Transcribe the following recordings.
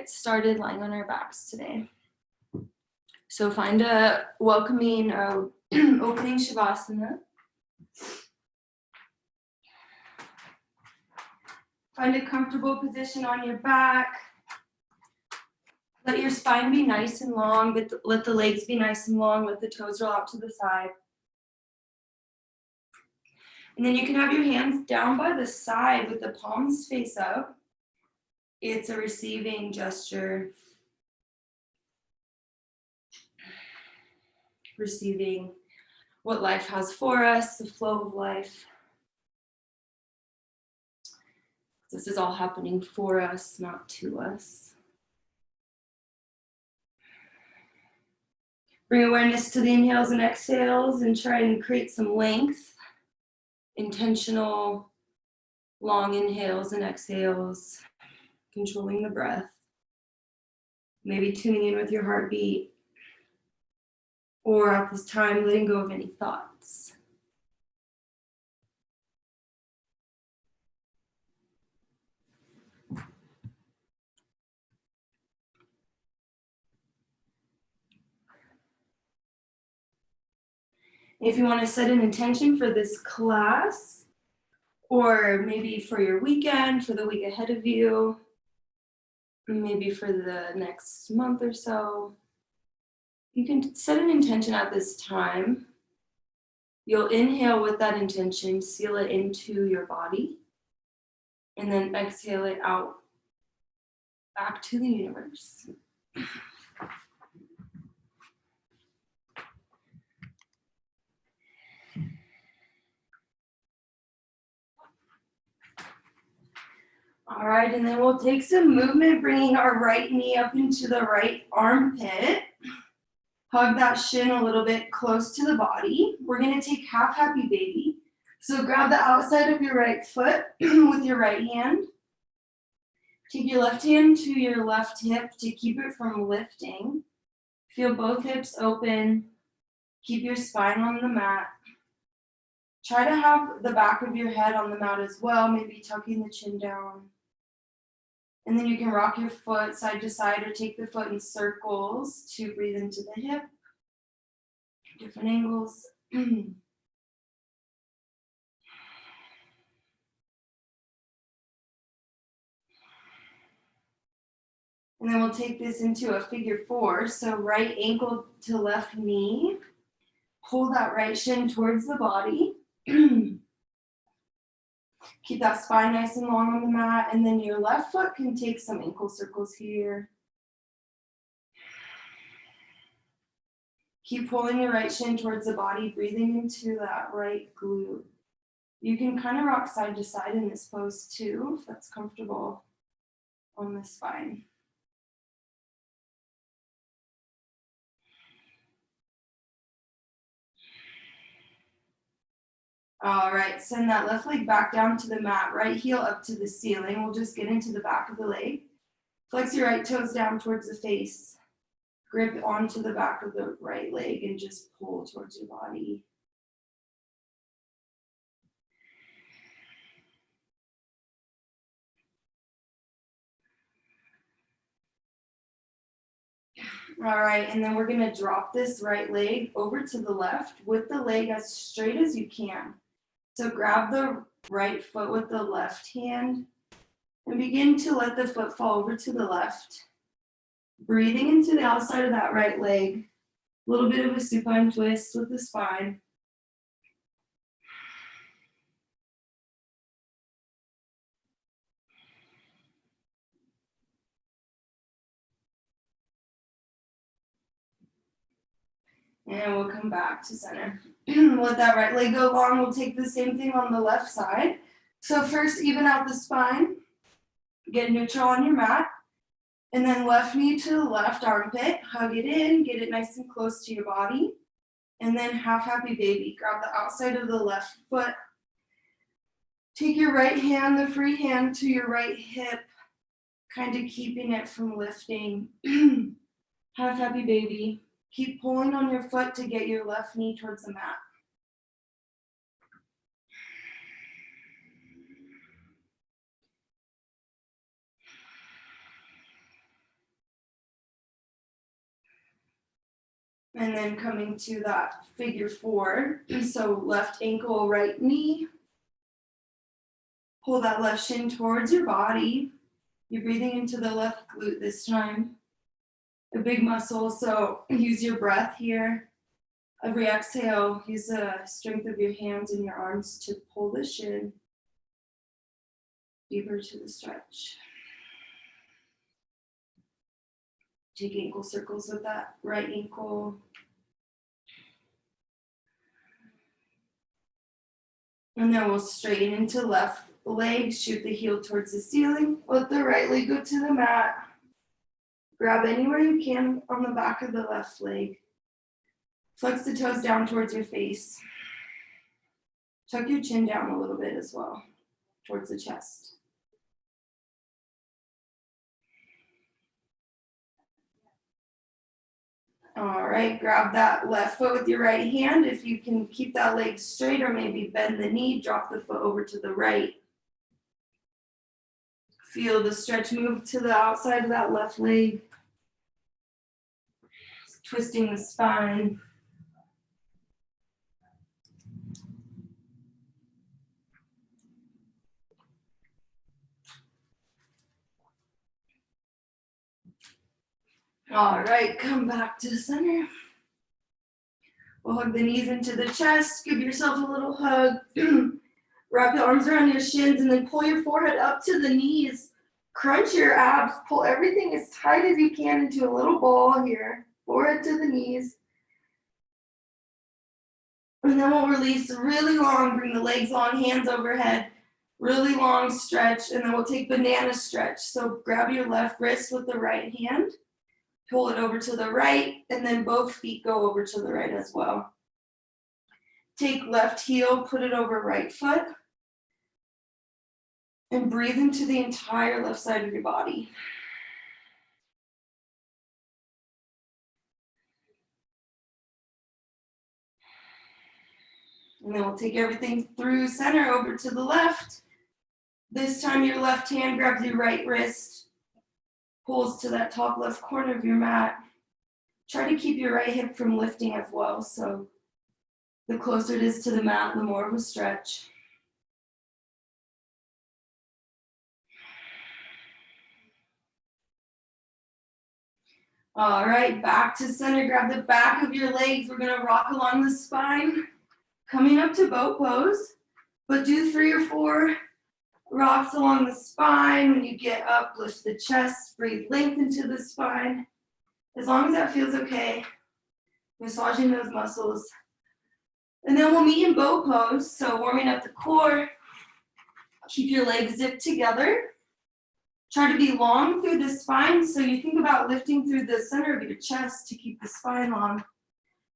get started lying on our backs today. So find a welcoming opening Shavasana. Find a comfortable position on your back. Let your spine be nice and long, but let the legs be nice and long. Let the toes roll out to the side. And then you can have your hands down by the side with the palms face up. It's a receiving gesture. Receiving what life has for us, the flow of life. This is all happening for us, not to us. Bring awareness to the inhales and exhales and try and create some length. Intentional, long inhales and exhales. Controlling the breath. Maybe tuning in with your heartbeat. Or at this time, letting go of any thoughts. If you want to set an intention for this class, or maybe for your weekend, for the week ahead of you, maybe for the next month or so, you can set an intention at this time. You'll inhale with that intention, seal it into your body, and then exhale it out back to the universe. All right, and then we'll take some movement, bringing our right knee up into the right armpit. Hug that shin a little bit close to the body. We're gonna take half happy baby. So grab the outside of your right foot with your right hand. Take your left hand to your left hip to keep it from lifting. Feel both hips open. Keep your spine on the mat. Try to have the back of your head on the mat as well, maybe tucking the chin down. And then you can rock your foot side to side or take the foot in circles to breathe into the hip. Different angles. And then we'll take this into a figure four. So right ankle to left knee. Pull that right shin towards the body. Keep that spine nice and long on the mat. And then your left foot can take some ankle circles here. Keep pulling your right shin towards the body, breathing into that right glute. You can kind of rock side to side in this pose too, if that's comfortable on the spine. All right, send that left leg back down to the mat, right heel up to the ceiling. We'll just get into the back of the leg. Flex your right toes down towards the face. Grip onto the back of the right leg and just pull towards your body. All right, and then we're gonna drop this right leg over to the left with the leg as straight as you can. So grab the right foot with the left hand and begin to let the foot fall over to the left. Breathing into the outside of that right leg. A little bit of a supine twist with the spine. And we'll come back to center. Let that right leg go long. We'll take the same thing on the left side. So first, even out the spine. Get neutral on your mat. And then left knee to the left armpit. Hug it in. Get it nice and close to your body. And then half happy baby. Grab the outside of the left foot. Take your right hand, the free hand, to your right hip. Kind of keeping it from lifting. Half happy baby. Keep pulling on your foot to get your left knee towards the mat. And then coming to that figure 4. So left ankle, right knee. Pull that left shin towards your body. You're breathing into the left glute this time. A big muscle, so use your breath here. Every exhale, use the strength of your hands and your arms to pull the shin deeper to the stretch. Take ankle circles with that right ankle. And then we'll straighten into left leg, shoot the heel towards the ceiling. Let the right leg go to the mat. Grab anywhere you can on the back of the left leg. Flex the toes down towards your face. Tuck your chin down a little bit as well, towards the chest. All right, grab that left foot with your right hand. If you can keep that leg straight or maybe bend the knee, drop the foot over to the right. Feel the stretch move to the outside of that left leg. Twisting the spine. All right, come back to the center. We'll hug the knees into the chest. Give yourself a little hug. Wrap your arms around your shins and then pull your forehead up to the knees. Crunch your abs. Pull everything as tight as you can into a little ball here. Forehead to the knees. And then we'll release really long. Bring the legs long, hands overhead. Really long stretch. And then we'll take banana stretch. So grab your left wrist with the right hand. Pull it over to the right, and then both feet go over to the right as well. Take left heel, put it over right foot, and breathe into the entire left side of your body. And then we'll take everything through center over to the left. This time your left hand grabs your right wrist, pulls to that top left corner of your mat. Try to keep your right hip from lifting as well. So the closer it is to the mat, the more of a stretch. All right, back to center. Grab the back of your legs. We're gonna rock along the spine. Coming up to boat pose, but do 3 or 4 rocks along the spine. When you get up, lift the chest, breathe length into the spine. As long as that feels okay, massaging those muscles. And then we'll meet in boat pose. So warming up the core, keep your legs zipped together. Try to be long through the spine. So you think about lifting through the center of your chest to keep the spine long.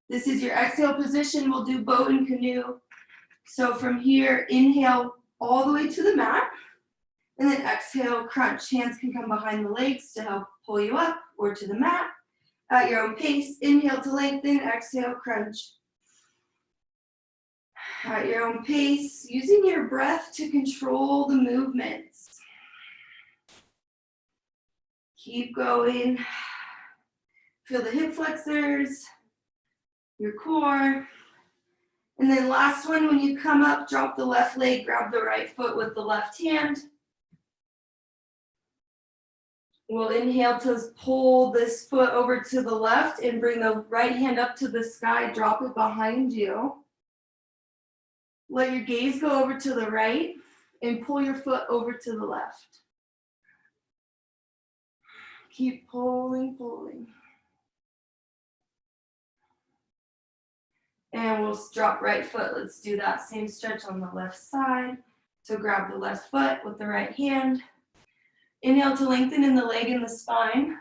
This is your exhale position. We'll do boat and canoe. So from here, inhale all the way to the mat, and then exhale, crunch. Hands can come behind the legs to help pull you up or to the mat. At your own pace, inhale to lengthen, exhale, crunch. At your own pace, using your breath to control the movements. Keep going. Feel the hip flexors, your core. And then last one, when you come up, drop the left leg, grab the right foot with the left hand. We'll inhale to pull this foot over to the left and bring the right hand up to the sky, drop it behind you. Let your gaze go over to the right and pull your foot over to the left. Keep pulling, pulling. And we'll drop right foot. Let's do that same stretch on the left side. So grab the left foot with the right hand. Inhale to lengthen in the leg and the spine.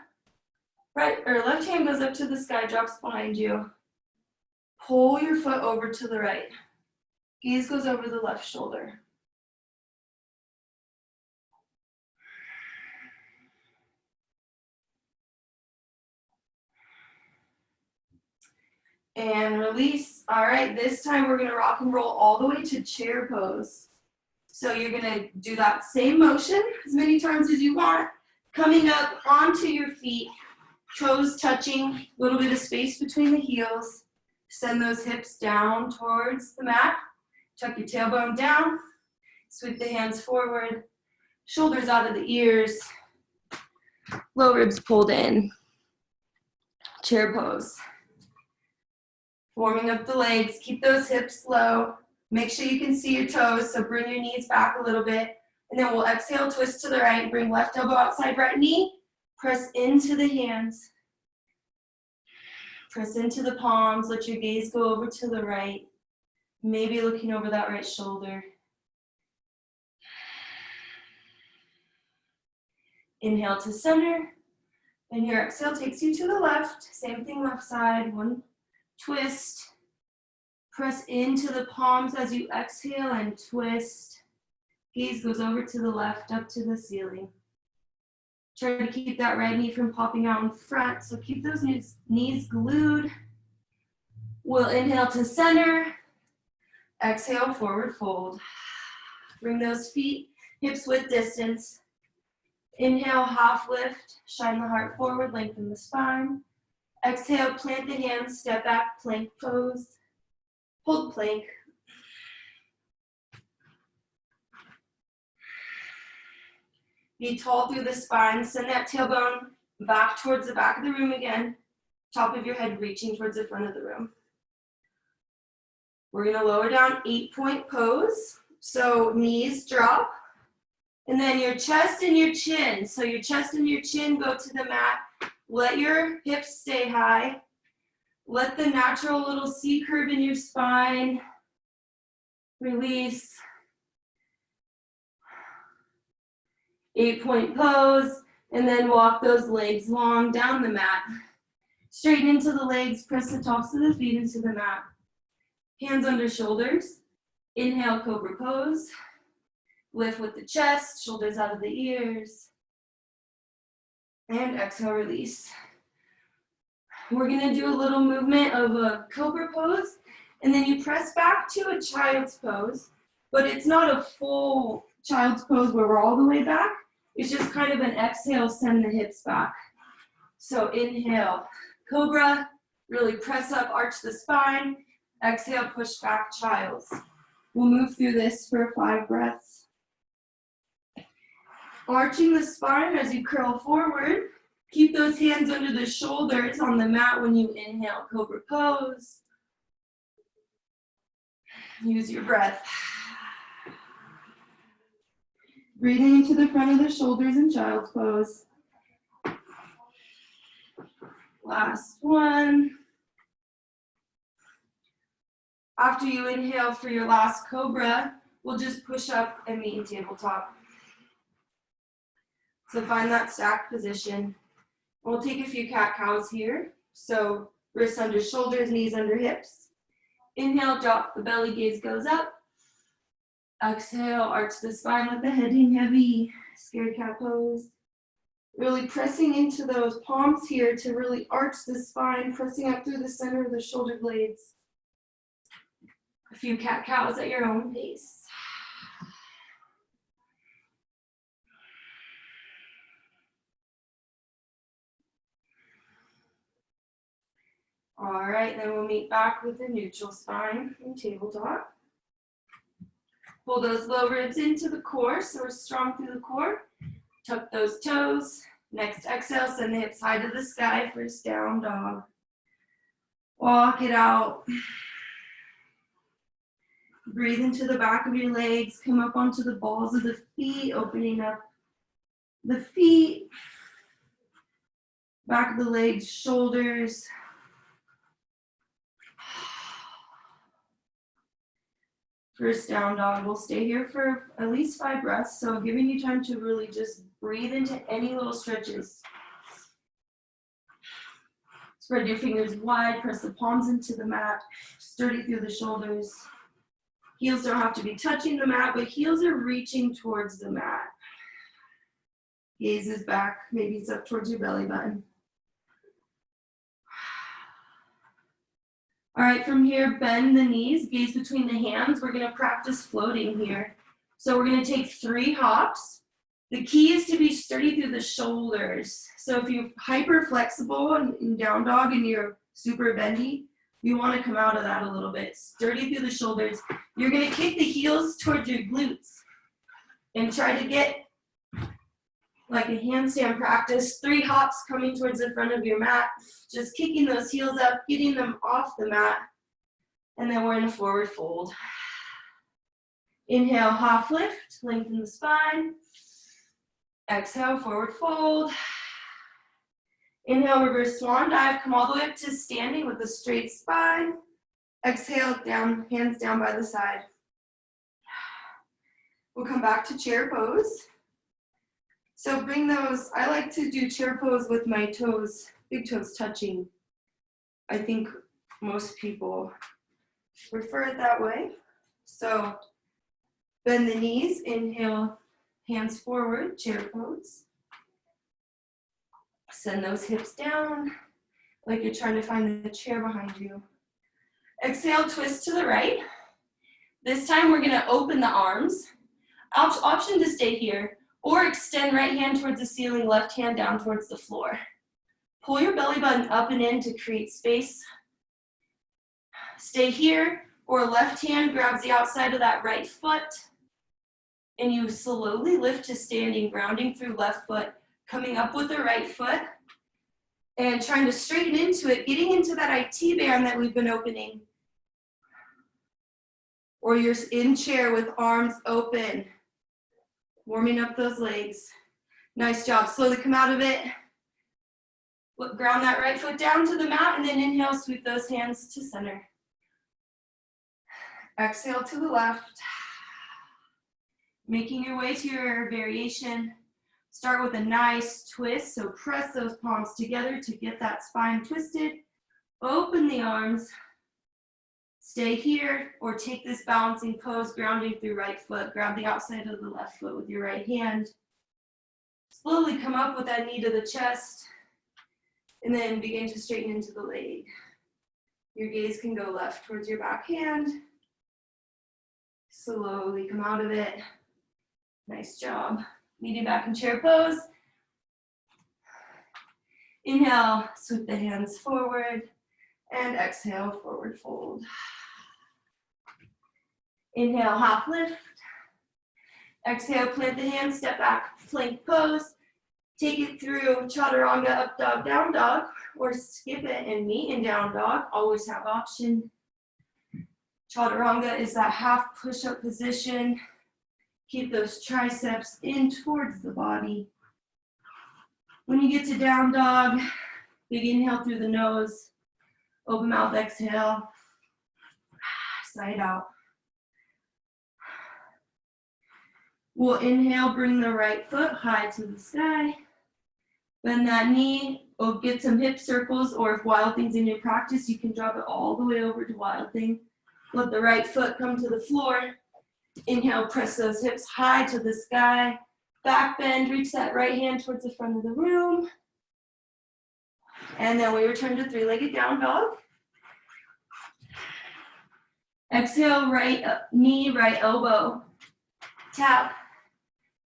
Right or left hand goes up to the sky, drops behind you. Pull your foot over to the right. Gaze goes over the left shoulder. And release. All right, this time we're gonna rock and roll all the way to chair pose. So you're gonna do that same motion as many times as you want, coming up onto your feet, Toes touching, a little bit of space between the heels. Send those hips down towards the mat. Tuck your tailbone down. Sweep the hands forward. Shoulders out of the ears. Low ribs pulled in. Chair pose. Warming up the legs. Keep those hips low. Make sure you can see your toes, so bring your knees back a little bit. And then we'll exhale, twist to the right. Bring left elbow outside right knee. Press into the hands. Press into the palms. Let your gaze go over to the right. Maybe looking over that right shoulder. Inhale to center. And your exhale takes you to the left. Same thing, left side. One twist. Press into the palms as you exhale and twist. Gaze goes over to the left, up to the ceiling. Try to keep that right knee from popping out in front, so keep those knees glued. We'll inhale to center. Exhale, forward fold. Bring those feet, hips width distance. Inhale, half lift. Shine the heart forward, lengthen the spine. Exhale, plant the hands, step back, plank pose. Hold plank. Be tall through the spine. Send that tailbone back towards the back of the room again. Top of your head reaching towards the front of the room. We're gonna lower down 8-point pose. So knees drop. And then your chest and your chin. So your chest and your chin go to the mat. Let your hips stay high. Let the natural little C curve in your spine. Release. 8-point pose, and then walk those legs long down the mat. Straighten into the legs, press the tops of the feet into the mat. Hands under shoulders. Inhale, cobra pose. Lift with the chest, shoulders out of the ears. And exhale, release. We're gonna do a little movement of a cobra pose, and then you press back to a child's pose, but it's not a full child's pose where we're all the way back. It's just kind of an exhale, send the hips back. So inhale, cobra, really press up, arch the spine. Exhale, push back, child's. We'll move through this for 5 breaths. Arching the spine as you curl forward. Keep those hands under the shoulders on the mat when you inhale, cobra pose. Use your breath. Breathing into the front of the shoulders in child's pose. Last one. After you inhale for your last cobra, we'll just push up and meet in tabletop. So find that stacked position. We'll take a few cat-cows here. So wrists under shoulders, knees under hips. Inhale, drop the belly, gaze goes up. Exhale, arch the spine with the head hang heavy, scared cat pose. Really pressing into those palms here to really arch the spine, pressing up through the center of the shoulder blades. A few cat-cows at your own pace. All right, then we'll meet back with the neutral spine in tabletop. Pull those low ribs into the core, so we're strong through the core. Tuck those toes. Next exhale, send the hips high to the sky, first down dog. Walk it out. Breathe into the back of your legs, come up onto the balls of the feet, opening up the feet. Back of the legs, shoulders. First down dog. We'll stay here for at least 5 breaths, so giving you time to really just breathe into any little stretches. Spread your fingers wide, press the palms into the mat, sturdy through the shoulders. Heels don't have to be touching the mat, but heels are reaching towards the mat. Gaze is back, maybe it's up towards your belly button. All right, from here, bend the knees, gaze between the hands. We're gonna practice floating here. So we're gonna take 3 hops. The key is to be sturdy through the shoulders. So if you're hyper flexible in down dog and you're super bendy, you want to come out of that a little bit. Sturdy through the shoulders. You're going to kick the heels towards your glutes and try to get like a handstand practice, 3 hops coming towards the front of your mat, just kicking those heels up, getting them off the mat, and then we're in a forward fold. Inhale, half lift, lengthen the spine. Exhale, forward fold. Inhale, reverse swan dive, come all the way up to standing with a straight spine. Exhale, down, hands down by the side. We'll come back to chair pose. So bring those, I like to do chair pose with my toes, big toes touching. I think most people prefer it that way. So bend the knees, inhale, hands forward, chair pose. Send those hips down like you're trying to find the chair behind you. Exhale, twist to the right. This time we're gonna open the arms. Option to stay here, or extend right hand towards the ceiling, left hand down towards the floor. Pull your belly button up and in to create space. Stay here, or left hand grabs the outside of that right foot, and you slowly lift to standing, grounding through left foot, coming up with the right foot, and trying to straighten into it, getting into that IT band that we've been opening. Or you're in chair with arms open, warming up those legs. Nice job. Slowly come out of it. Ground that right foot down to the mat, and then inhale, sweep those hands to center. Exhale to the left. Making your way to your variation. Start with a nice twist, so press those palms together to get that spine twisted. Open the arms. Stay here, or take this balancing pose, grounding through right foot. Grab the outside of the left foot with your right hand. Slowly come up with that knee to the chest, and then begin to straighten into the leg. Your gaze can go left towards your back hand. Slowly come out of it. Nice job. Meeting back in chair pose. Inhale, sweep the hands forward, and exhale, forward fold. Inhale, half lift. Exhale, plant the hands, step back, plank pose. Take it through chaturanga, up dog, down dog, or skip it and meet in down dog. Always have option. Chaturanga is that half push-up position. Keep those triceps in towards the body. When you get to down dog, big inhale through the nose. Open mouth, exhale. Side out. We'll inhale, bring the right foot high to the sky. Bend that knee, or get some hip circles, or if Wild Thing's in your practice, you can drop it all the way over to Wild Thing. Let the right foot come to the floor. Inhale, press those hips high to the sky. Back bend, reach that right hand towards the front of the room. And then we return to 3-legged down dog. Exhale, right knee, right elbow. Tap.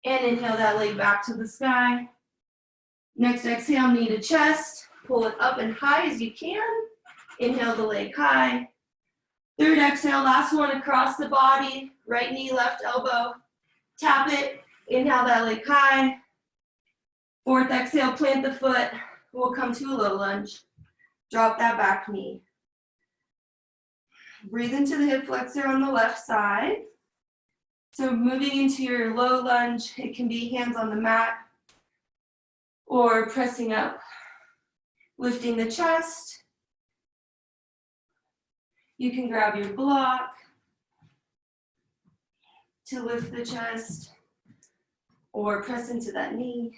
And inhale that leg back to the sky. Next exhale, knee to chest. Pull it up and high as you can. Inhale the leg high. Third exhale, last one across the body. Right knee, left elbow. Tap it. Inhale that leg high. Fourth exhale, plant the foot. We'll come to a low lunge. Drop that back knee. Breathe into the hip flexor on the left side. So moving into your low lunge, it can be hands on the mat or pressing up, lifting the chest. You can grab your block to lift the chest or press into that knee.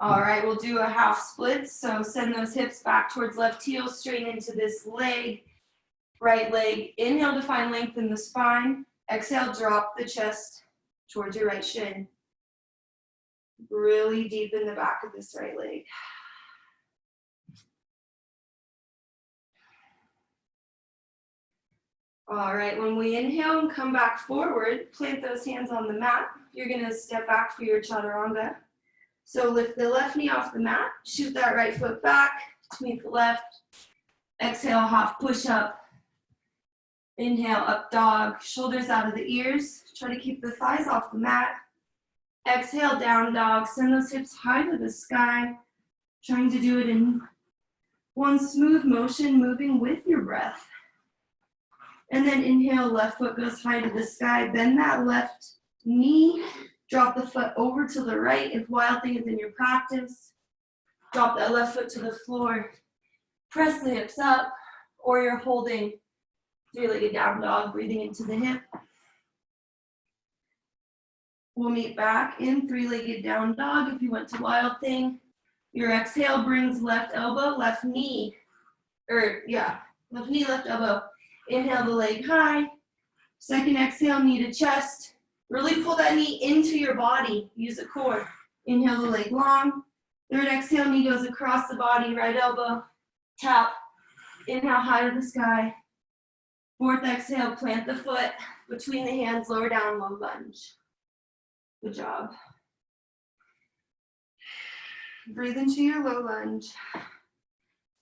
All right, we'll do a half split. So send those hips back towards left heel, straighten into this leg. Right leg, inhale to find length in the spine. Exhale, drop the chest towards your right shin. Really deep in the back of this right leg. All right, when we inhale and come back forward, plant those hands on the mat. You're gonna step back for your chaturanga. So lift the left knee off the mat, shoot that right foot back to meet the left. Exhale, half push up. Inhale, up dog, shoulders out of the ears. Try to keep the thighs off the mat. Exhale, down dog, send those hips high to the sky. Trying to do it in one smooth motion, moving with your breath. And then inhale, left foot goes high to the sky. Bend that left knee. Drop the foot over to the right if wild thing is in your practice. Drop that left foot to the floor. Press the hips up, or you're holding three-legged down dog, breathing into the hip. We'll meet back in three-legged down dog if you went to wild thing. Your exhale brings left elbow, left knee. Left knee, left elbow. Inhale the leg high. Second exhale, knee to chest. Really pull that knee into your body. Use a core. Inhale the leg long. Third exhale, knee goes across the body, right elbow. Tap. Inhale high to the sky. Fourth exhale, plant the foot between the hands, lower down, low lunge. Good job. Breathe into your low lunge.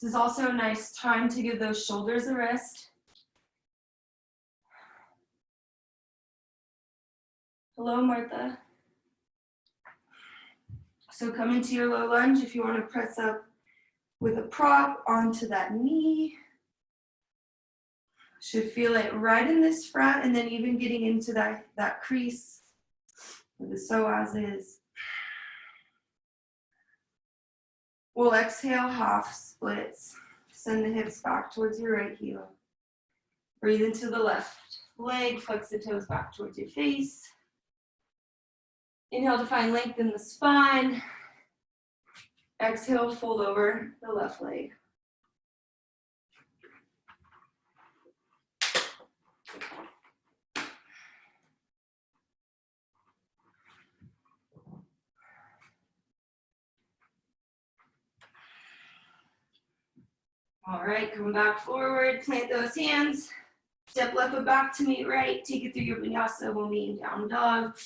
This is also a nice time to give those shoulders a rest. Hello, Martha. So come into your low lunge if you want to press up with a prop onto that knee. Should feel it right in this front and then even getting into that crease where the psoas is. We'll exhale, half splits. Send the hips back towards your right heel. Breathe into the left leg, flex the toes back towards your face. Inhale to find length in the spine. Exhale, fold over the left leg. All right, come back forward, plant those hands. Step left foot back to meet right. Take it through your vinyasa. We'll meet in down dog.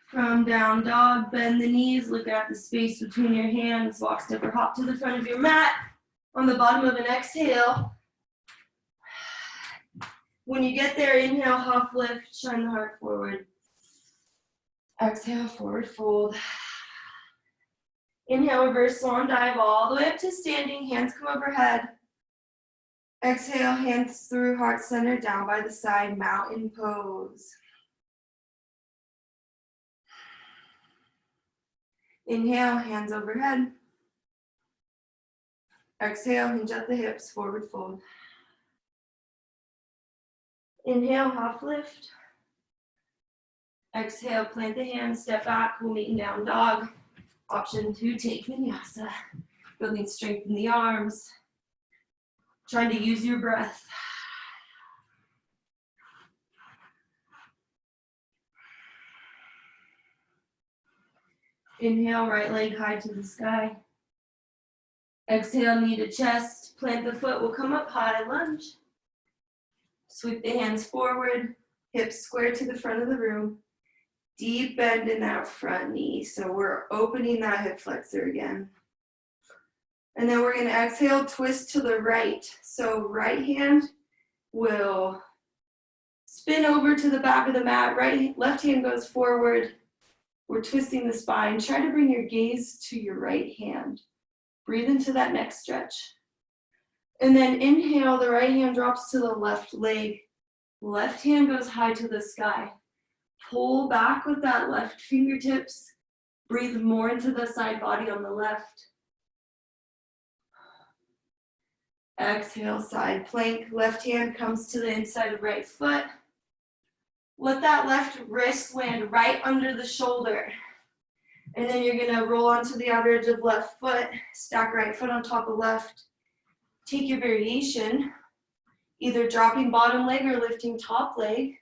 From down dog, bend the knees, look at the space between your hands, walk, step, or hop to the front of your mat. On the bottom of an exhale, when you get there, inhale, half lift, shine the heart forward. Exhale, forward fold. Inhale, reverse swan dive all the way up to standing, hands come overhead. Exhale, hands through heart center, down by the side, mountain pose. Inhale, hands overhead. Exhale, hinge at the hips, forward fold. Inhale, half lift. Exhale, plant the hands, step back, we'll meet in down dog. Option 2, take vinyasa. Building strength in the arms. Trying to use your breath. Inhale, right leg high to the sky. Exhale, knee to chest. Plant the foot, we'll come up high, lunge. Sweep the hands forward, hips square to the front of the room. Deep bend in that front knee. So we're opening that hip flexor again. And then we're gonna exhale, twist to the right. So right hand will spin over to the back of the mat. Left hand goes forward. We're twisting the spine. Try to bring your gaze to your right hand. Breathe into that neck stretch. And then inhale, the right hand drops to the left leg. Left hand goes high to the sky. Pull back with that left fingertips. Breathe more into the side body on the left. Exhale, side plank. Left hand comes to the inside of right foot. Let that left wrist land right under the shoulder. And then you're gonna roll onto the outer edge of left foot, stack right foot on top of left. Take your variation, either dropping bottom leg or lifting top leg.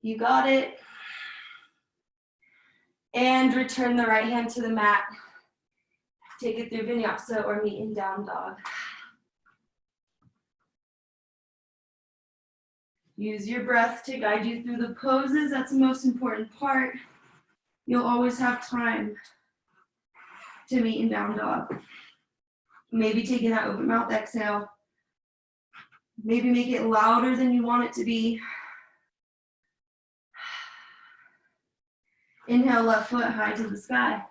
You got it. And return the right hand to the mat. Take it through Vinyasa or meet in down dog. Use your breath to guide you through the poses. That's the most important part. You'll always have time to meet in down dog. Maybe taking that open mouth exhale. Maybe make it louder than you want it to be. Inhale, left foot high to the sky.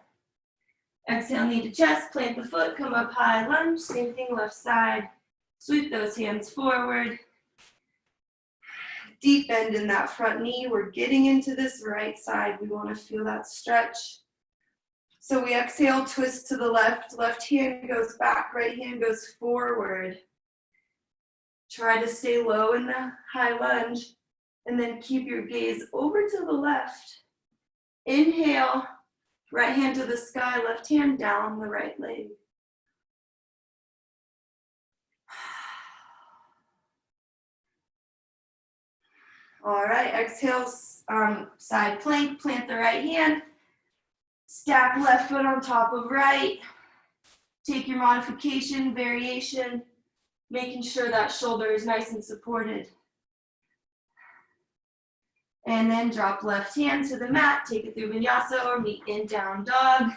Exhale, knee to chest, plant the foot, come up high, lunge. Same thing, left side. Sweep those hands forward. Deep bend in that front knee. We're getting into this right side. We want to feel that stretch. So we exhale, twist to the left. Left hand goes back, right hand goes forward. Try to stay low in the high lunge. And then keep your gaze over to the left. Inhale, right hand to the sky, left hand down the right leg. All right, exhale, side plank, plant the right hand, stack left foot on top of right. Take your modification, variation, making sure that shoulder is nice and supported. And then drop left hand to the mat, take it through Vinyasa or meet in down dog.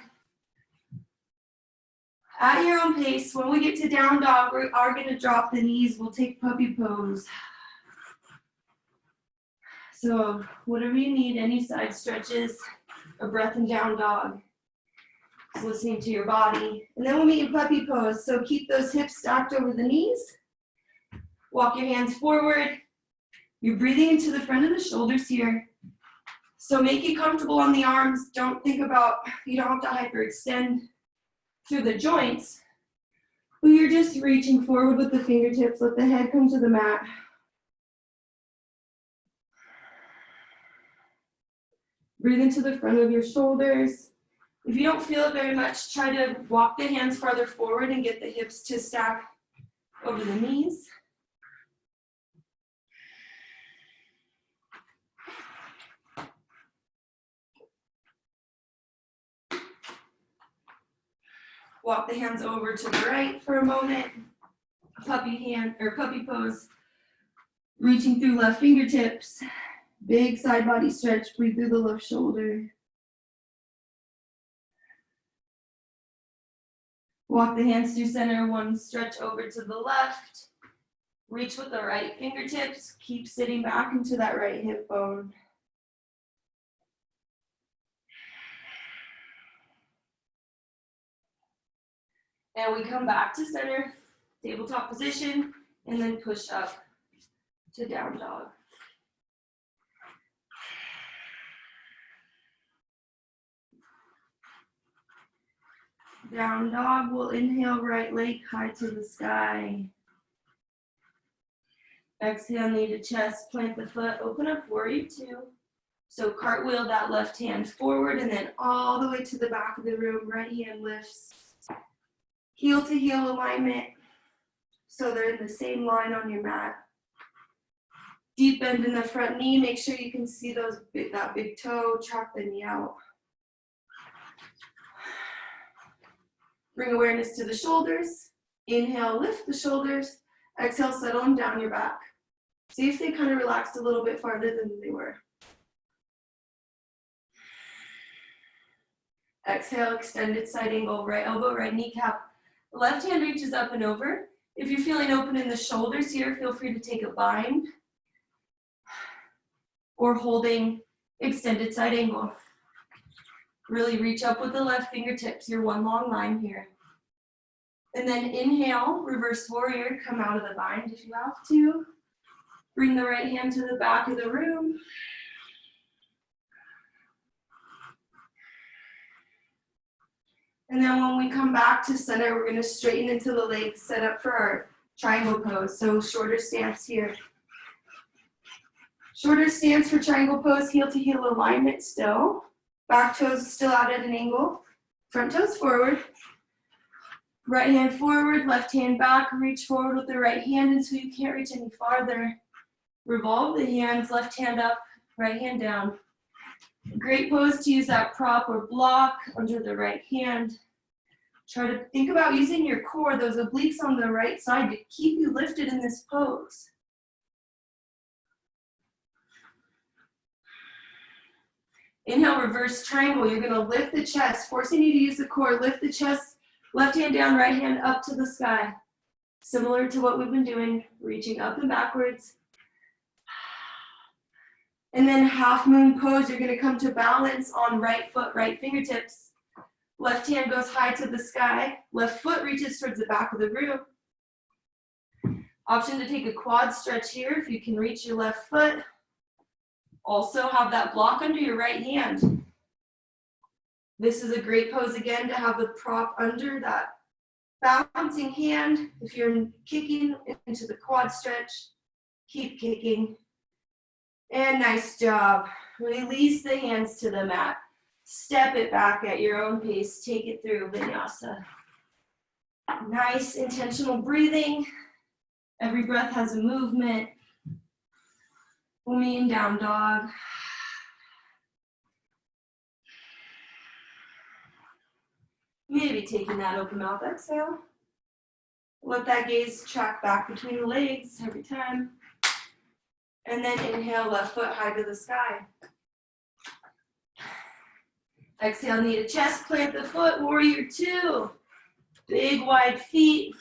At your own pace, when we get to down dog, we are gonna drop the knees. We'll take puppy pose. So whatever you need, any side stretches, a breath in down dog. Just listening to your body. And then we'll meet in puppy pose. So keep those hips stacked over the knees. Walk your hands forward. You're breathing into the front of the shoulders here. So make it comfortable on the arms. Don't think about, you don't have to hyperextend through the joints. But you're just reaching forward with the fingertips. Let the head come to the mat. Breathe into the front of your shoulders. If you don't feel it very much, try to walk the hands farther forward and get the hips to stack over the knees. Walk the hands over to the right for a moment. Puppy hand or puppy pose. Reaching through left fingertips. Big side body stretch. Breathe through the left shoulder. Walk the hands through center. One stretch over to the left. Reach with the right fingertips. Keep sitting back into that right hip bone. And we come back to center, tabletop position, and then push up to down dog. Down dog, we'll inhale, right leg high to the sky. Exhale, knee to chest, plant the foot, open up, warrior two. So cartwheel that left hand forward and then all the way to the back of the room, right hand lifts. Heel to heel alignment, so they're in the same line on your mat. Deep bend in the front knee, make sure you can see that big toe, track the knee out. Bring awareness to the shoulders. Inhale, lift the shoulders. Exhale, settle them down your back. See if they kind of relaxed a little bit farther than they were. Exhale, extended side angle, right elbow, right kneecap. Left hand reaches up and over. If you're feeling open in the shoulders here, feel free to take a bind or holding extended side angle. Really reach up with the left fingertips, your one long line here. And then inhale, reverse warrior, come out of the bind if you have to. Bring the right hand to the back of the room. And then when we come back to center, we're gonna straighten into the legs, set up for our triangle pose. So shorter stance here. Shorter stance for triangle pose, heel to heel alignment still. Back toes still out at an angle. Front toes forward. Right hand forward, left hand back. Reach forward with the right hand until you can't reach any farther. Revolve the hands, left hand up, right hand down. Great pose to use that prop or block under the right hand. Try to think about using your core, those obliques on the right side, to keep you lifted in this pose. Inhale, reverse triangle. You're going to lift the chest, forcing you to use the core. Lift the chest, left hand down, right hand up to the sky. Similar to what we've been doing, reaching up and backwards. And then half moon pose, you're going to come to balance on right foot, right fingertips. Left hand goes high to the sky. Left foot reaches towards the back of the room. Option to take a quad stretch here if you can reach your left foot. Also have that block under your right hand. This is a great pose again to have the prop under that balancing hand. If you're kicking into the quad stretch, keep kicking. And nice job. Release the hands to the mat. Step it back at your own pace. Take it through Vinyasa. Nice intentional breathing. Every breath has a movement. Umi and down dog. Maybe taking that open mouth exhale. Let that gaze track back between the legs every time. And then inhale, left foot high to the sky. Exhale, knee to chest, plant the foot, warrior two. Big wide feet.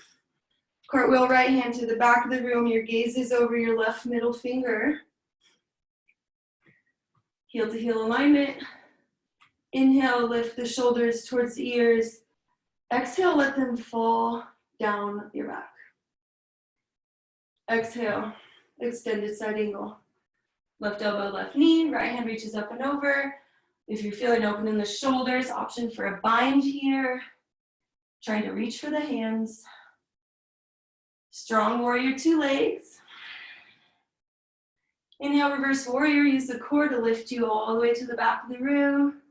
Cartwheel right hand to the back of the room. Your gaze is over your left middle finger. Heel to heel alignment. Inhale, lift the shoulders towards the ears. Exhale, let them fall down your back. Exhale, extended side angle. Left elbow, left knee, right hand reaches up and over. If you're feeling open in the shoulders, option for a bind here. Trying to reach for the hands. Strong warrior two legs. Inhale, reverse warrior. Use the core to lift you all the way to the back of the room.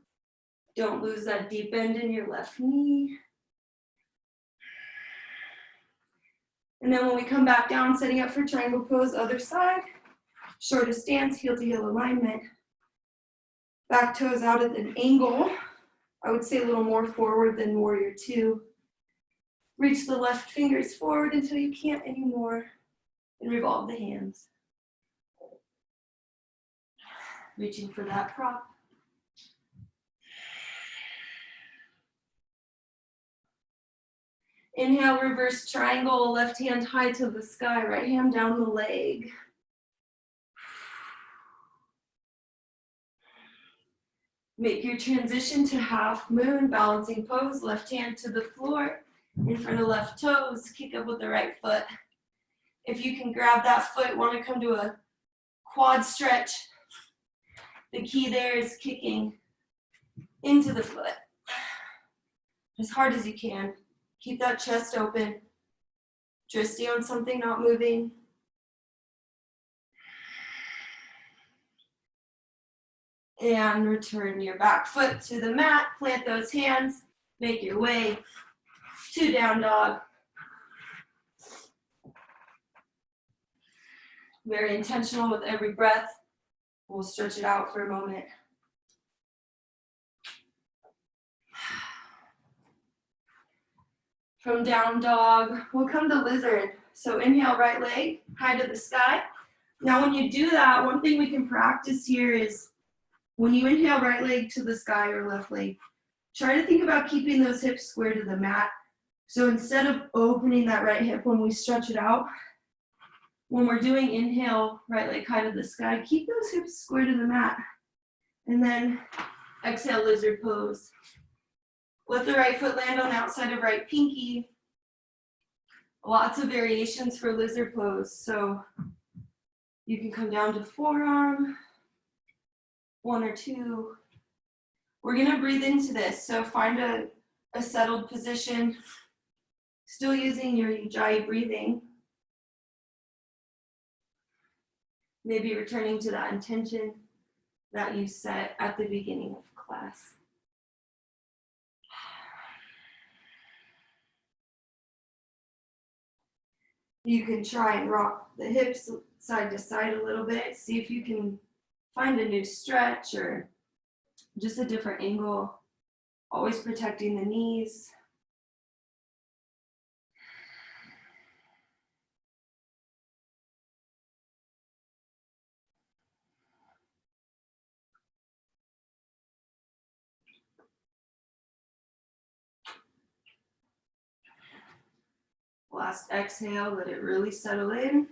Don't lose that deep bend in your left knee. And then when we come back down, setting up for triangle pose, other side. Shortest stance, heel to heel alignment. Back toes out at an angle. I would say a little more forward than warrior two. Reach the left fingers forward until you can't anymore. And revolve the hands. Reaching for that prop. Inhale, reverse triangle, left hand high to the sky, right hand down the leg. Make your transition to half moon, balancing pose, left hand to the floor, in front of left toes, kick up with the right foot. If you can grab that foot, want to come to a quad stretch. The key there is kicking into the foot as hard as you can. Keep that chest open. Just stay on something, not moving. And return your back foot to the mat. Plant those hands. Make your way to down dog. Very intentional with every breath. We'll stretch it out for a moment. From down dog, we'll come to lizard. So inhale, right leg, high to the sky. Now when you do that, one thing we can practice here is when you inhale right leg to the sky or left leg, try to think about keeping those hips square to the mat. So instead of opening that right hip when we stretch it out, when we're doing inhale, right leg high to the sky, keep those hips square to the mat. And then exhale, lizard pose. Let the right foot land on the outside of right pinky. Lots of variations for lizard pose. So you can come down to forearm, one or two. We're gonna breathe into this. So find a settled position, still using your ujjayi breathing. Maybe returning to that intention that you set at the beginning of class. You can try and rock the hips side to side a little bit. See if you can find a new stretch or just a different angle. Always protecting the knees. Last exhale, let it really settle in.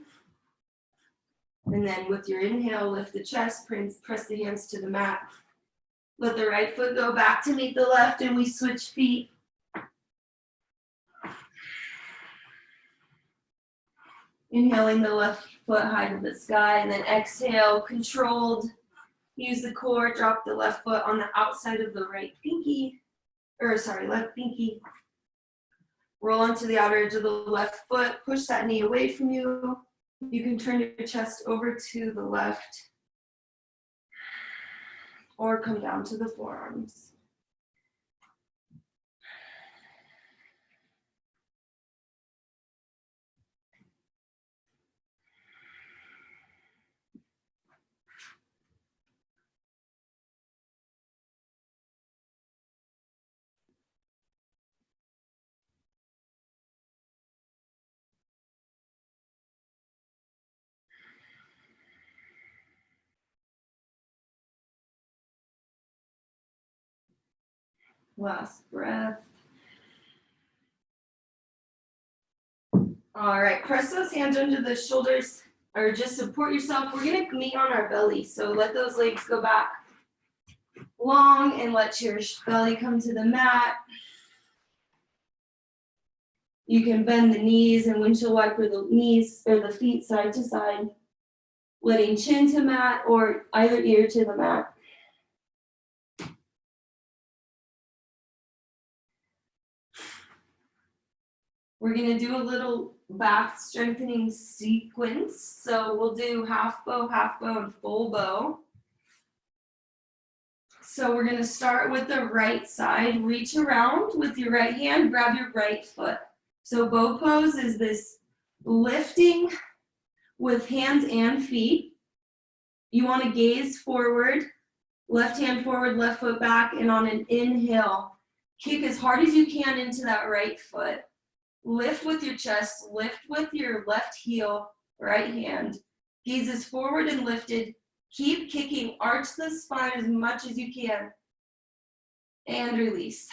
And then with your inhale, lift the chest, press the hands to the mat. Let the right foot go back to meet the left, and we switch feet. Inhaling the left foot high to the sky, and then exhale, controlled. Use the core, drop the left foot on the outside of the right pinky, left pinky. Roll onto the outer edge of the left foot, push that knee away from you. You can turn your chest over to the left or come down to the forearms. Last breath. All right, press those hands under the shoulders or just support yourself. We're gonna meet on our belly. So let those legs go back long and let your belly come to the mat. You can bend the knees and windshield wiper the knees or the feet side to side, letting chin to mat or either ear to the mat. We're gonna do a little back strengthening sequence. So we'll do half bow, and full bow. So we're gonna start with the right side. Reach around with your right hand, grab your right foot. So bow pose is this lifting with hands and feet. You wanna gaze forward, left hand forward, left foot back, and on an inhale, kick as hard as you can into that right foot. Lift with your chest, lift with your left heel, right hand. Gazes forward and lifted. Keep kicking, arch the spine as much as you can. And release.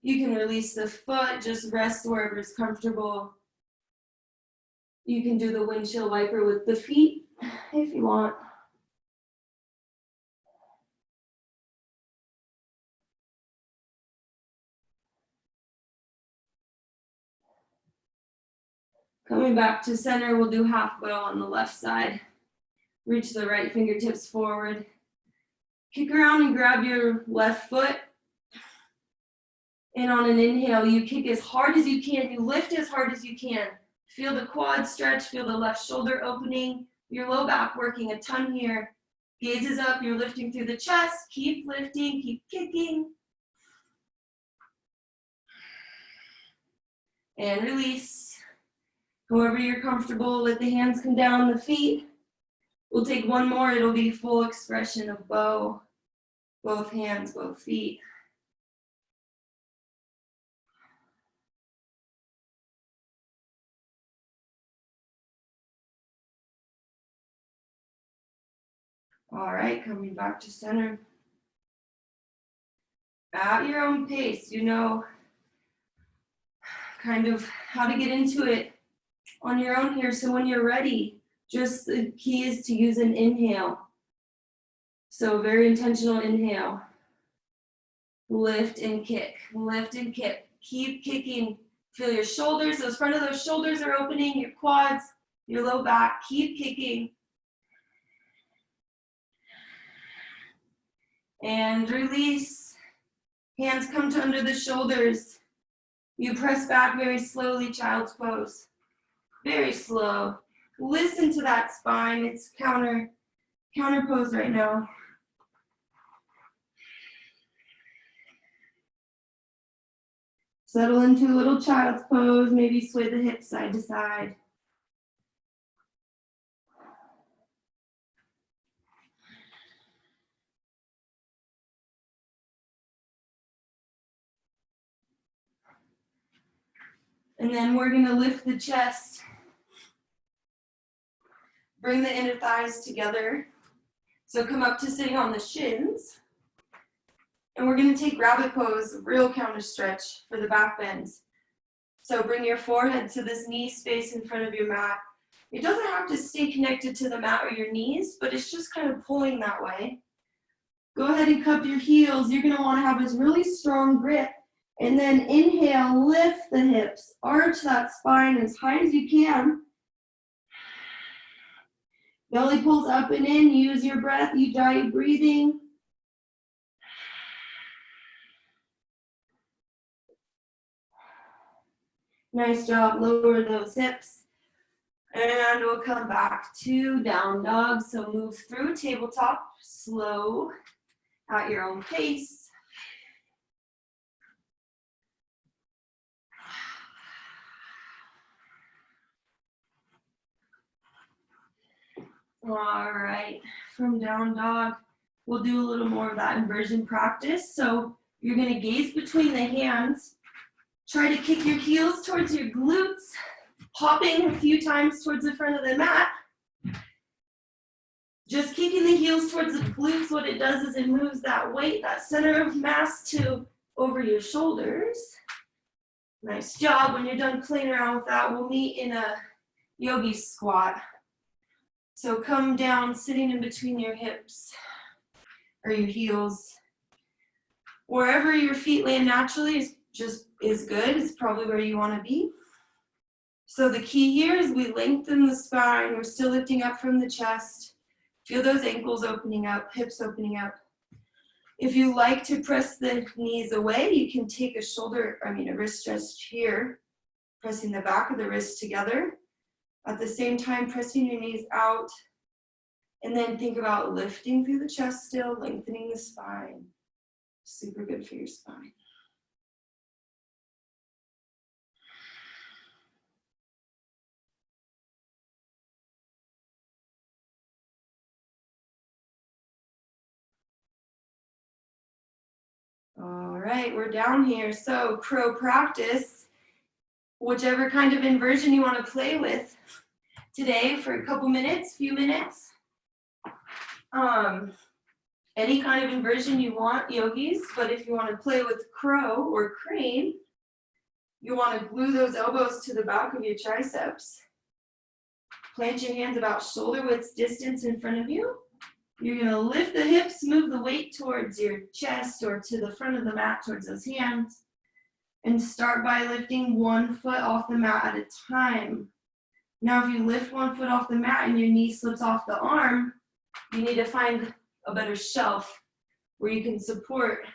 You can release the foot, just rest wherever is comfortable. You can do the windshield wiper with the feet if you want. Coming back to center, we'll do half bow on the left side. Reach the right fingertips forward. Kick around and grab your left foot. And on an inhale, you kick as hard as you can. You lift as hard as you can. Feel the quad stretch, feel the left shoulder opening, your low back working a ton here. Gazes up, you're lifting through the chest. Keep lifting, keep kicking. And release. However you're comfortable, let the hands come down the feet. We'll take one more, it'll be full expression of bow. Both hands, both feet. All right, coming back to center. At your own pace, you know kind of how to get into it on your own here. So when you're ready, just the key is to use an inhale. So very intentional inhale. Lift and kick, lift and kick. Keep kicking. Feel your shoulders, those front of those shoulders are opening, your quads, your low back. Keep kicking. And release. Hands come to under the shoulders. You press back very slowly, child's pose. Very slow. listen to that spine. It's counter pose right now. Settle into a little child's pose, maybe sway the hips side to side. And then we're gonna lift the chest. Bring the inner thighs together. So come up to sitting on the shins. And we're gonna take rabbit pose, real counter stretch for the back bends. So bring your forehead to this knee space in front of your mat. It doesn't have to stay connected to the mat or your knees, but it's just kind of pulling that way. Go ahead and cup your heels. You're gonna wanna have this really strong grip. And then inhale, lift the hips, arch that spine as high as you can. Belly pulls up and in, use your breath, you dive breathing. Nice job, lower those hips. And we'll come back to down dog. So move through tabletop, slow, at your own pace. All right, from down dog, we'll do a little more of that inversion practice. So you're gonna gaze between the hands, try to kick your heels towards your glutes, hopping a few times towards the front of the mat. Just kicking the heels towards the glutes, what it does is it moves that weight, that center of mass to over your shoulders. Nice job. When you're done playing around with that, we'll meet in a yogi squat. So come down, sitting in between your hips or your heels. Wherever your feet land naturally is good. It's probably where you want to be. So the key here is we lengthen the spine. We're still lifting up from the chest. Feel those ankles opening up, hips opening up. If you like to press the knees away, you can take a wrist stretch here, pressing the back of the wrist together. At the same time, pressing your knees out. And then think about lifting through the chest still, lengthening the spine. Super good for your spine. All right, we're down here. So crow practice, whichever kind of inversion you want to play with today for a couple minutes, few minutes. Any kind of inversion you want, yogis, but if you want to play with crow or crane, you want to glue those elbows to the back of your triceps. Plant your hands about shoulder width distance in front of you. You're going to lift the hips, move the weight towards your chest or to the front of the mat towards those hands. And start by lifting one foot off the mat at a time. Now, if you lift one foot off the mat and your knee slips off the arm, you need to find a better shelf where you can support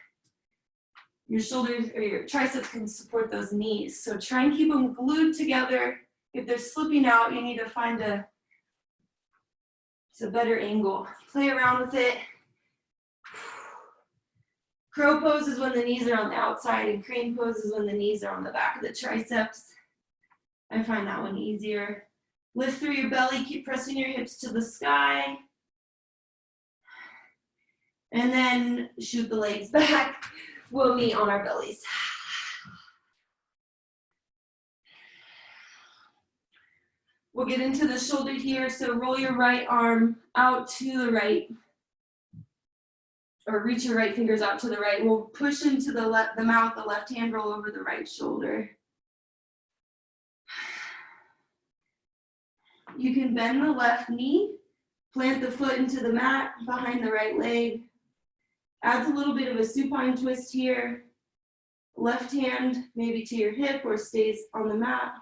your shoulders or your triceps can support those knees. So try and keep them glued together. If they're slipping out, you need to find a better angle. Play around with it. Crow pose is when the knees are on the outside, and crane pose is when the knees are on the back of the triceps. I find that one easier. Lift through your belly, keep pressing your hips to the sky. And then shoot the legs back. We'll meet on our bellies. We'll get into the shoulder here, so roll your right arm out to the right, or reach your right fingers out to the right. We'll push into the mouth, the left hand roll over the right shoulder. You can bend the left knee, plant the foot into the mat behind the right leg. Adds a little bit of a supine twist here. Left hand maybe to your hip or stays on the mat.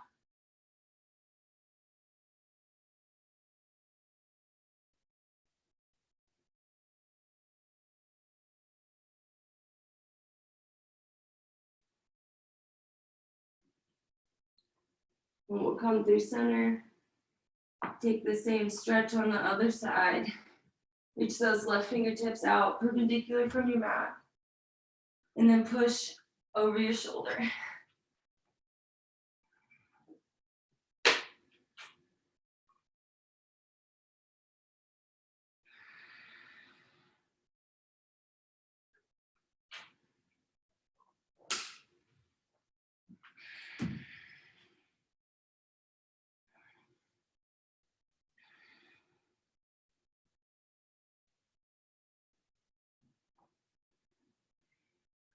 And we'll come through center. Take the same stretch on the other side. Reach those left fingertips out perpendicular from your mat. And then push over your shoulder.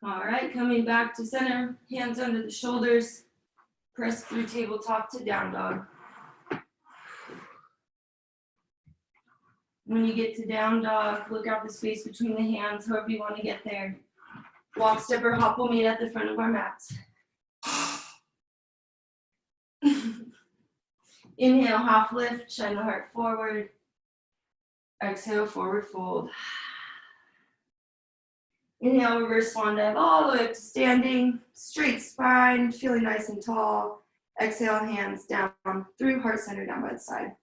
All right, coming back to center, hands under the shoulders, press through tabletop to down dog. When you get to down dog, look out the space between the hands, however you want to get there. Walk, step, or hop will meet at the front of our mats. Inhale, half lift, shine the heart forward. Exhale, forward fold. Inhale, reverse swan dive all the way up to standing, straight spine, feeling nice and tall. Exhale, hands down through heart center down by the side.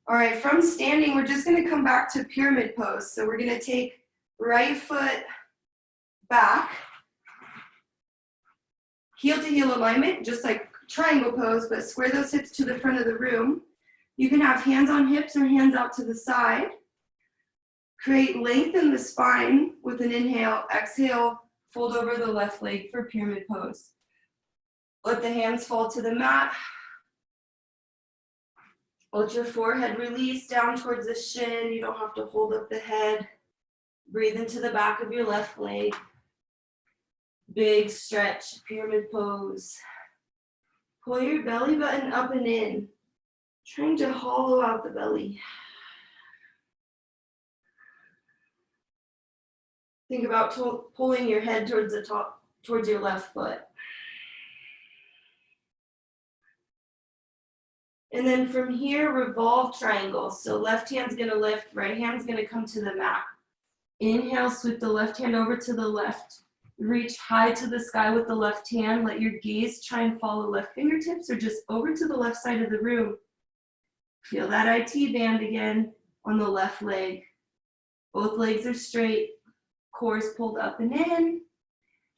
All right, from standing, we're just gonna come back to pyramid pose. So we're gonna take right foot back, heel to heel alignment, just like triangle pose, but square those hips to the front of the room. You can have hands on hips or hands out to the side. Create length in the spine with an inhale. Exhale, fold over the left leg for pyramid pose. Let the hands fall to the mat. Let your forehead release down towards the shin. You don't have to hold up the head. Breathe into the back of your left leg. Big stretch, pyramid pose. Pull your belly button up and in, trying to hollow out the belly. Think about pulling your head towards the top, towards your left foot. And then from here, revolve triangle. So left hand's gonna lift, right hand's gonna come to the mat. Inhale, sweep the left hand over to the left. Reach high to the sky with the left hand. Let your gaze try and follow left fingertips or just over to the left side of the room. Feel that IT band again on the left leg. Both legs are straight. Core is pulled up and in.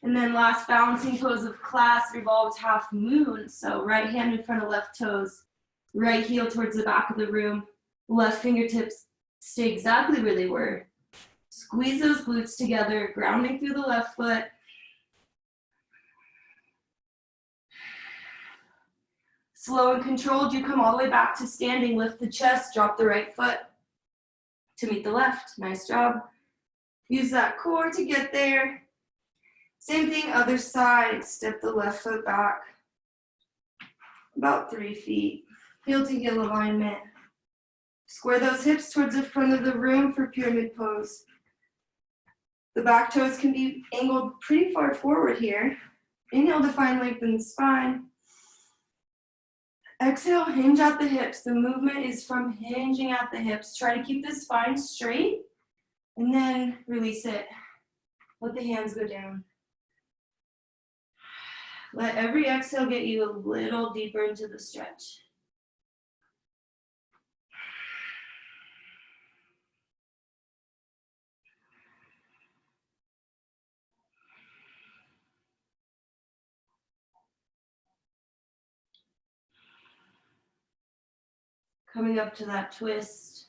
And then last balancing pose of class, revolved half moon. So right hand in front of left toes, right heel towards the back of the room, left fingertips stay exactly where they were. Squeeze those glutes together, grounding through the left foot. Slow and controlled, you come all the way back to standing, lift the chest, drop the right foot to meet the left. Nice job. Use that core to get there. Same thing, other side. Step the left foot back about 3 feet. Heel to heel alignment. Square those hips towards the front of the room for pyramid pose. The back toes can be angled pretty far forward here. Inhale to find length in the spine. Exhale, hinge at the hips. The movement is from hinging at the hips. Try to keep the spine straight and then release it. Let the hands go down. Let every exhale get you a little deeper into the stretch. Coming up to that twist.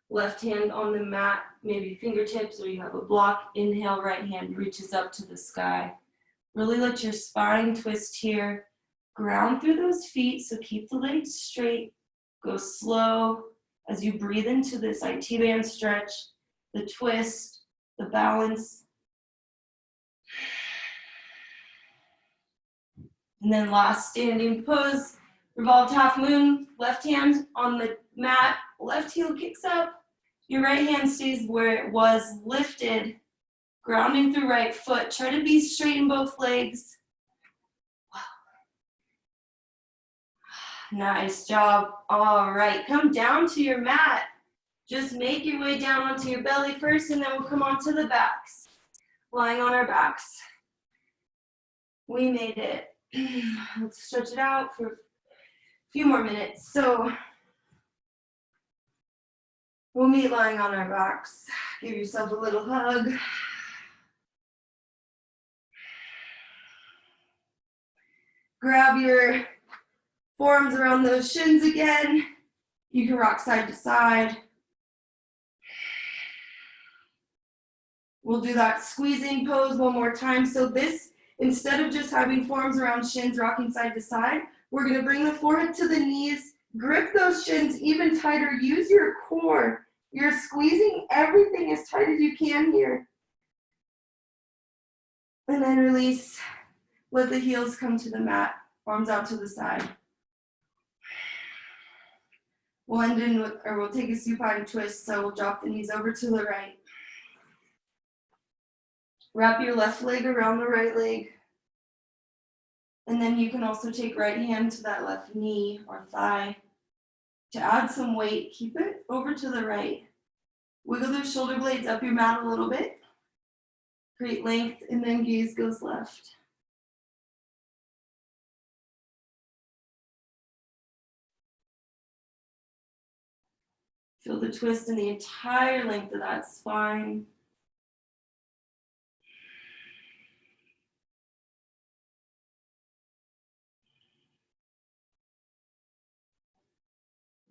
Left hand on the mat, maybe fingertips, or you have a block. Inhale, right hand reaches up to the sky. Really let your spine twist here. Ground through those feet, so keep the legs straight. Go slow as you breathe into this IT band stretch, the twist, the balance. And then last standing pose, revolved half moon, left hand on the mat, left heel kicks up. Your right hand stays where it was, lifted, grounding through right foot. Try to be straight in both legs. Wow. Nice job. All right, come down to your mat. Just make your way down onto your belly first, and then we'll come onto the backs. Lying on our backs. We made it. Let's stretch it out for few more minutes. So we'll meet lying on our backs. Give yourself a little hug. Grab your forearms around those shins again. You can rock side to side. We'll do that squeezing pose one more time. So this, instead of just having forearms around shins, rocking side to side, we're gonna bring the forehead to the knees, grip those shins even tighter, use your core. You're squeezing everything as tight as you can here. And then release, let the heels come to the mat, arms out to the side. We'll end in with, or we'll take a supine twist, so we'll drop the knees over to the right. Wrap your left leg around the right leg. And then you can also take right hand to that left knee or thigh. To add some weight, keep it over to the right. Wiggle those shoulder blades up your mat a little bit. Create length, and then gaze goes left. Feel the twist in the entire length of that spine.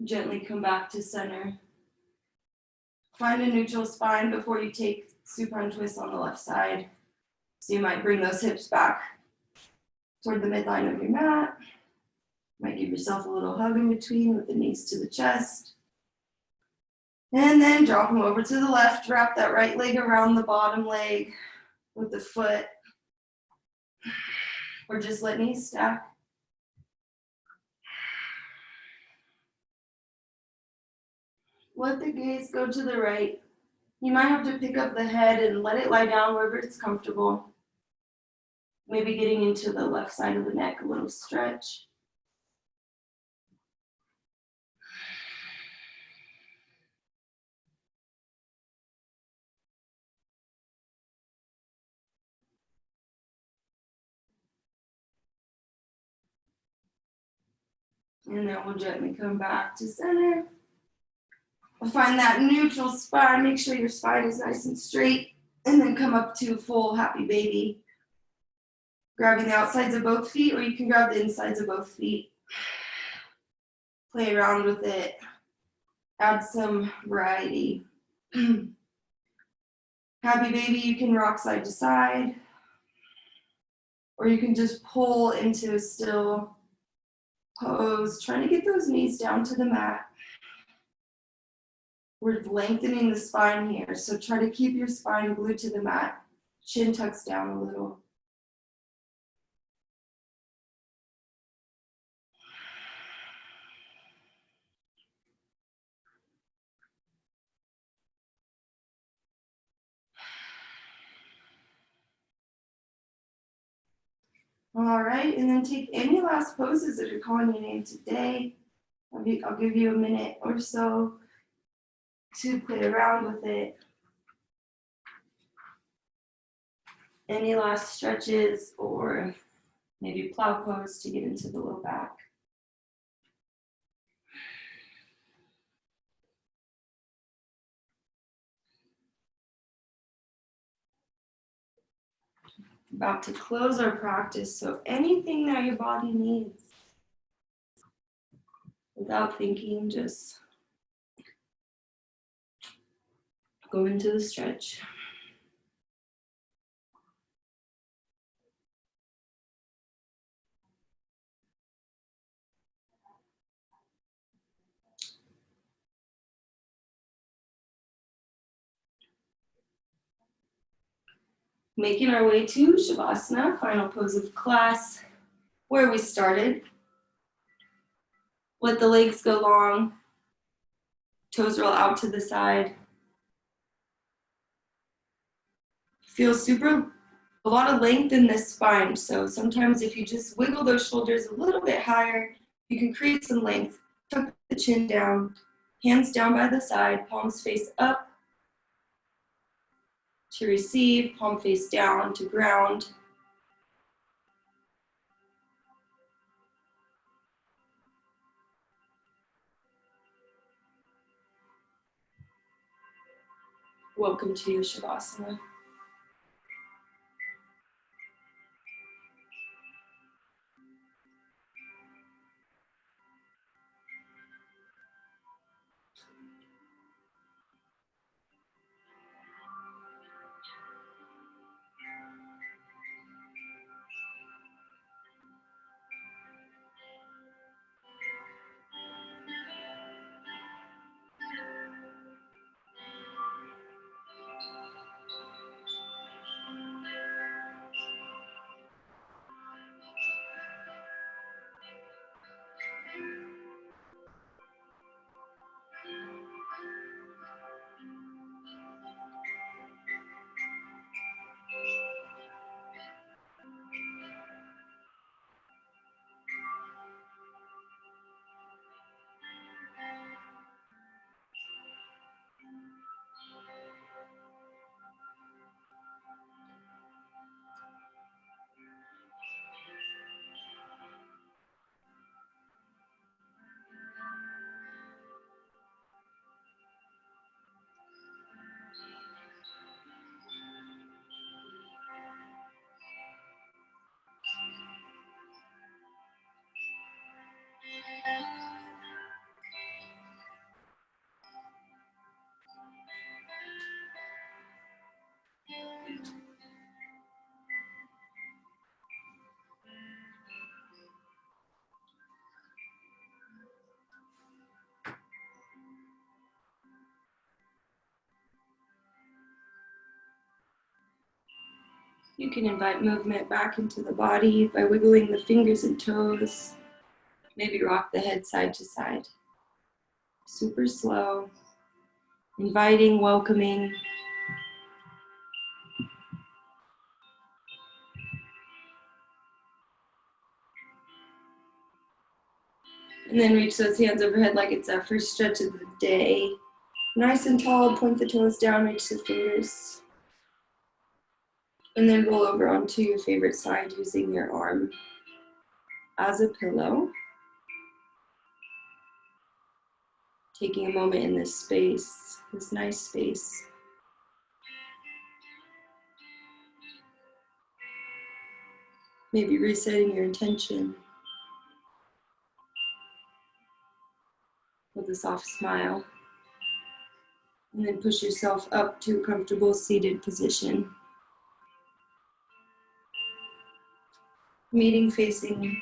Gently come back to center. Find a neutral spine before you take supine twist on the left side. So you might bring those hips back toward the midline of your mat. Might give yourself a little hug in between with the knees to the chest. And then drop them over to the left. Wrap that right leg around the bottom leg with the foot. Or just let knees stack. Let the gaze go to the right. You might have to pick up the head and let it lie down wherever it's comfortable. Maybe getting into the left side of the neck, a little stretch. And then we'll gently come back to center. We'll find that neutral spine. Make sure your spine is nice and straight. And then come up to full happy baby. Grabbing the outsides of both feet, or you can grab the insides of both feet. Play around with it. Add some variety. Happy baby, you can rock side to side. Or you can just pull into a still pose, trying to get those knees down to the mat. We're lengthening the spine here, so try to keep your spine glued to the mat. Chin tucks down a little. All right, and then take any last poses that are calling your name today. I'll give you a minute or so to play around with it. Any last stretches or maybe plow pose to get into the low back. About to close our practice, so anything that your body needs. Without thinking, just go into the stretch. Making our way to Shavasana, final pose of class, where we started. Let the legs go long, toes roll out to the side. Feel a lot of length in this spine, so sometimes if you just wiggle those shoulders a little bit higher, you can create some length. Tuck the chin down, hands down by the side, palms face up to receive, palm face down to ground. Welcome to your Shavasana. You can invite movement back into the body by wiggling the fingers and toes. Maybe rock the head side to side. Super slow. Inviting, welcoming. And then reach those hands overhead like it's our first stretch of the day. Nice and tall, point the toes down, reach the fingers. And then roll over onto your favorite side using your arm as a pillow. Taking a moment in this space, this nice space. Maybe resetting your intention with a soft smile. And then push yourself up to a comfortable seated position. Meeting facing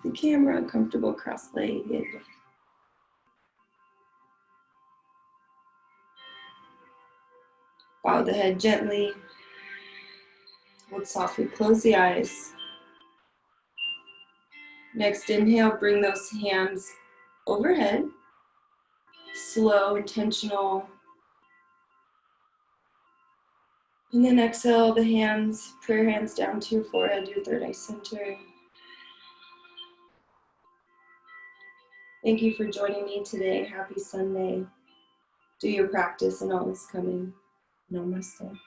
the camera, comfortable cross-legged. Bow the head gently. Hold softly, close the eyes. Next inhale, bring those hands overhead. Slow, intentional. And then exhale the hands, prayer hands down to your forehead, your third eye center. Thank you for joining me today. Happy Sunday. Do your practice and all is coming. Namaste.